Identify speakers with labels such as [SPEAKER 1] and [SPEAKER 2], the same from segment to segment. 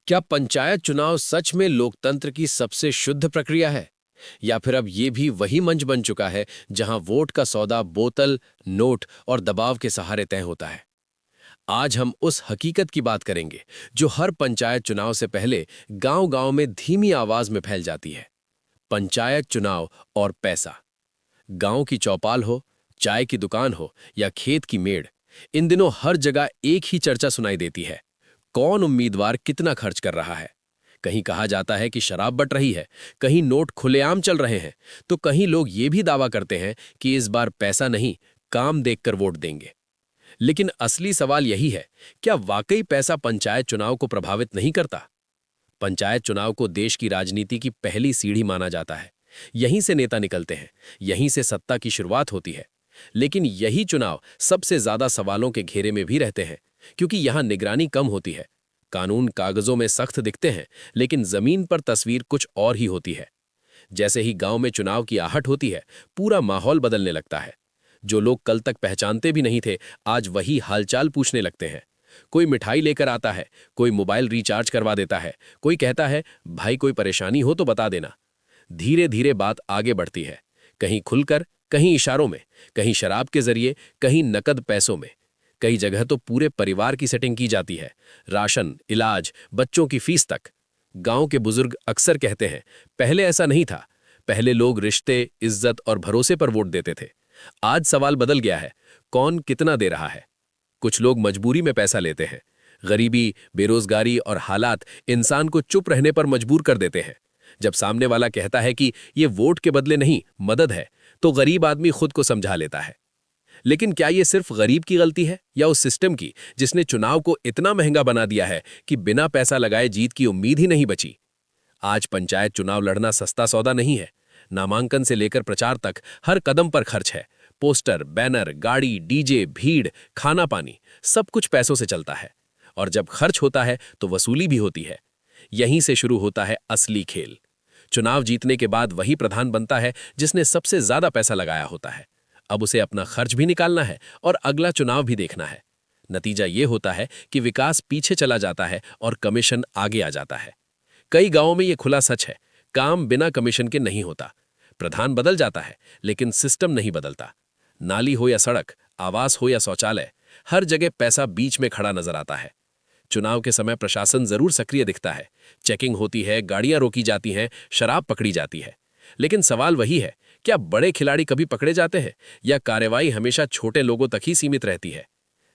[SPEAKER 1] क्या पंचायत चुनाव सच में लोकतंत्र की सबसे शुद्ध प्रक्रिया है? या फिर अब ये भी वही मंच बन चुका है जहां वोट का सौदा बोतल, नोट और दबाव के सहारे तय होता है? आज हम उस हकीकत की बात करेंगे जो हर पंचायत चुनाव से पहले गांव-गांव में धीमी आवाज में फैल जाती है। पंचायत चुनाव और पैसा। गांव की चौपाल हो, चाय की दुकान हो या खेत की मेड़, इन दिनों हर जगह एक ही चर्चा सुनाई देती है। कौन उम्मीदवार कितना खर्च कर रहा है? कहीं कहा जाता है कि शराब बट रही है, कहीं नोट खुलेआम चल रहे हैं, तो कहीं लोग ये भी दावा करते हैं कि इस बार पैसा नहीं, काम देखकर वोट देंगे। लेकिन असली सवाल यही है, क्या वाकई पैसा पंचायत चुनाव को प्रभावित नहीं करता? पंचायत चुनाव को देश की राजनीति की पहली सीढ़ी माना जाता है। यहीं से नेता निकलते हैं, यहीं से सत्ता की शुरुआत होती है। लेकिन यही चुनाव सबसे ज्यादा सवालों के घेरे में भी रहते हैं, क्योंकि यहां निगरानी कम होती है। कानून कागजों में सख्त दिखते हैं, लेकिन जमीन पर तस्वीर कुछ और ही होती है। जैसे ही गांव में चुनाव की आहट होती है, पूरा माहौल बदलने लगता है। जो लोग कल तक पहचानते भी नहीं थे, आज वही हालचाल पूछने लगते हैं। कोई मिठाई लेकर आता है, कोई मोबाइल रिचार्ज करवा देता है, कोई कहता है भाई कोई परेशानी हो तो बता देना। धीरे धीरे बात आगे बढ़ती है, कहीं खुलकर, कहीं इशारों में, कहीं शराब के जरिए, कहीं नकद पैसों में। कई जगह तो पूरे परिवार की सेटिंग की जाती है, राशन, इलाज, बच्चों की फीस तक। गांव के बुजुर्ग अक्सर कहते हैं, पहले ऐसा नहीं था। पहले लोग रिश्ते, इज्जत और भरोसे पर वोट देते थे। आज सवाल बदल गया है, कौन कितना दे रहा है। कुछ लोग मजबूरी में पैसा लेते हैं। गरीबी, बेरोजगारी और हालात इंसान को चुप रहने पर मजबूर कर देते हैं। जब सामने वाला कहता है कि ये वोट के बदले नहीं, मदद है, तो गरीब आदमी खुद को समझा लेता है। लेकिन क्या ये सिर्फ गरीब की गलती है या उस सिस्टम की जिसने चुनाव को इतना महंगा बना दिया है कि बिना पैसा लगाए जीत की उम्मीद ही नहीं बची? आज पंचायत चुनाव लड़ना सस्ता सौदा नहीं है। नामांकन से लेकर प्रचार तक हर कदम पर खर्च है। पोस्टर, बैनर, गाड़ी, डीजे, भीड़, खाना पानी, सब कुछ पैसों से चलता है। और जब खर्च होता है तो वसूली भी होती है। यहीं से शुरू होता है असली खेल। चुनाव जीतने के बाद वही प्रधान बनता है जिसने सबसे ज्यादा पैसा लगाया होता है। अब उसे अपना खर्च भी निकालना है और अगला चुनाव भी देखना है। नतीजा ये होता है कि विकास पीछे चला जाता है और कमीशन आगे आ जाता है। कई गांवों में ये खुला सच है, काम बिना कमीशन के नहीं होता। प्रधान बदल जाता है, लेकिन सिस्टम नहीं बदलता। नाली हो या सड़क, आवास हो या शौचालय, हर जगह पैसा बीच में खड़ा नजर आता है। चुनाव के समय प्रशासन जरूर सक्रिय दिखता है, चेकिंग होती है, गाड़ियां रोकी जाती हैं, शराब पकड़ी जाती है। लेकिन सवाल वही है, क्या बड़े खिलाड़ी कभी पकड़े जाते हैं या कार्रवाई हमेशा छोटे लोगों तक ही सीमित रहती है?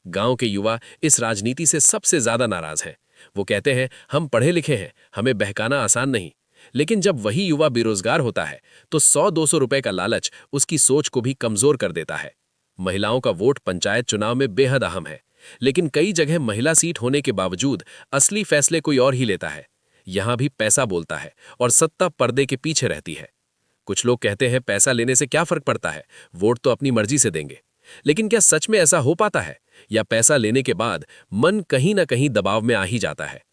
[SPEAKER 1] गांव के युवा इस राजनीति से सबसे ज्यादा नाराज हैं। वो कहते हैं, हम पढ़े लिखे हैं, हमें बहकाना आसान नहीं। लेकिन जब वही युवा बेरोजगार होता है तो 100-200 रुपए का लालच उसकी सोच को भी कमजोर कर देता है। महिलाओं का वोट पंचायत चुनाव में बेहद अहम है, लेकिन कई जगह महिला सीट होने के बावजूद असली फैसले कोई और ही लेता है। यहां भी पैसा बोलता है और सत्ता पर्दे के पीछे रहती है। कुछ लोग कहते हैं पैसा लेने से क्या फर्क पड़ता है, वोट तो अपनी मर्जी से देंगे। लेकिन क्या सच में ऐसा हो पाता है, या पैसा लेने के बाद मन कहीं ना कहीं दबाव में आ ही जाता है?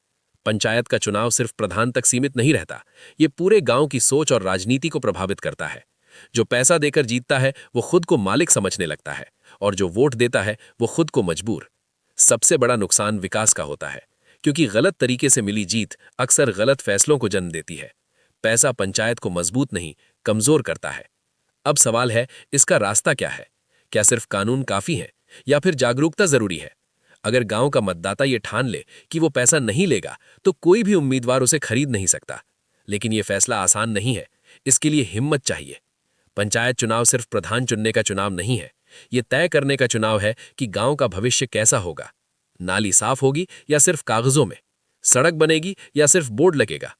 [SPEAKER 1] पंचायत का चुनाव सिर्फ प्रधान तक सीमित नहीं रहता, ये पूरे गांव की सोच और राजनीति को प्रभावित करता है। जो पैसा देकर जीतता है वो खुद को मालिक समझने लगता है, और जो वोट देता है वो खुद को मजबूर। सबसे बड़ा नुकसान विकास का होता है, क्योंकि गलत तरीके से मिली जीत अक्सर गलत फैसलों को जन्म देती है। पैसा पंचायत को मजबूत नहीं, कमजोर करता है। अब सवाल है, इसका रास्ता क्या है? क्या सिर्फ कानून काफी है या फिर जागरूकता जरूरी है? अगर गांव का मतदाता ये ठान ले कि वो पैसा नहीं लेगा, तो कोई भी उम्मीदवार उसे खरीद नहीं सकता। लेकिन ये फैसला आसान नहीं है, इसके लिए हिम्मत चाहिए। पंचायत चुनाव सिर्फ प्रधान चुनने का चुनाव नहीं है, ये तय करने का चुनाव है कि गांव का भविष्य कैसा होगा। नाली साफ होगी या सिर्फ कागजों में, सड़क बनेगी या सिर्फ बोर्ड लगेगा।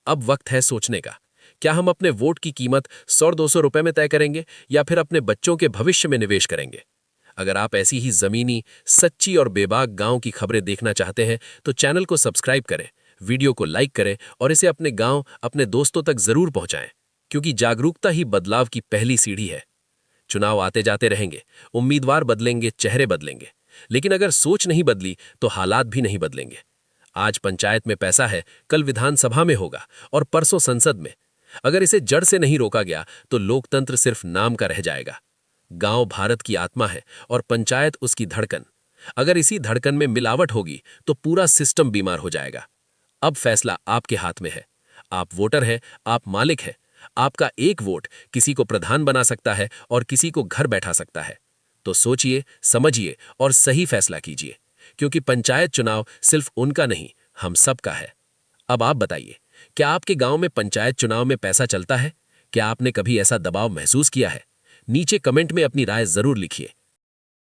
[SPEAKER 1] अब वक्त है सोचने का। क्या हम अपने वोट की कीमत 100-200 रुपए में तय करेंगे या फिर अपने बच्चों के भविष्य में निवेश करेंगे? अगर आप ऐसी ही जमीनी, सच्ची और बेबाक गांव की खबरें देखना चाहते हैं तो चैनल को सब्सक्राइब करें, वीडियो को लाइक करें और इसे अपने गांव, अपने दोस्तों तक जरूर पहुंचाएं, क्योंकि जागरूकता ही बदलाव की पहली सीढ़ी है। चुनाव आते जाते रहेंगे, उम्मीदवार बदलेंगे, चेहरे बदलेंगे, लेकिन अगर सोच नहीं बदली तो हालात भी नहीं बदलेंगे। आज पंचायत में पैसा है, कल विधानसभा में होगा और परसों संसद में। अगर इसे जड़ से नहीं रोका गया तो लोकतंत्र सिर्फ नाम का रह जाएगा। गांव भारत की आत्मा है और पंचायत उसकी धड़कन। अगर इसी धड़कन में मिलावट होगी तो पूरा सिस्टम बीमार हो जाएगा। अब फैसला आपके हाथ में है। आप वोटर हैं, आप मालिक हैं। आपका एक वोट किसी को प्रधान बना सकता है और किसी को घर बैठा सकता है। तो सोचिए, समझिए और सही फैसला कीजिए, क्योंकि पंचायत चुनाव सिर्फ उनका नहीं, हम सबका है। अब आप बताइए, क्या आपके गांव में पंचायत चुनाव में पैसा चलता है? क्या आपने कभी ऐसा दबाव महसूस किया है? नीचे कमेंट में अपनी राय जरूर लिखिए।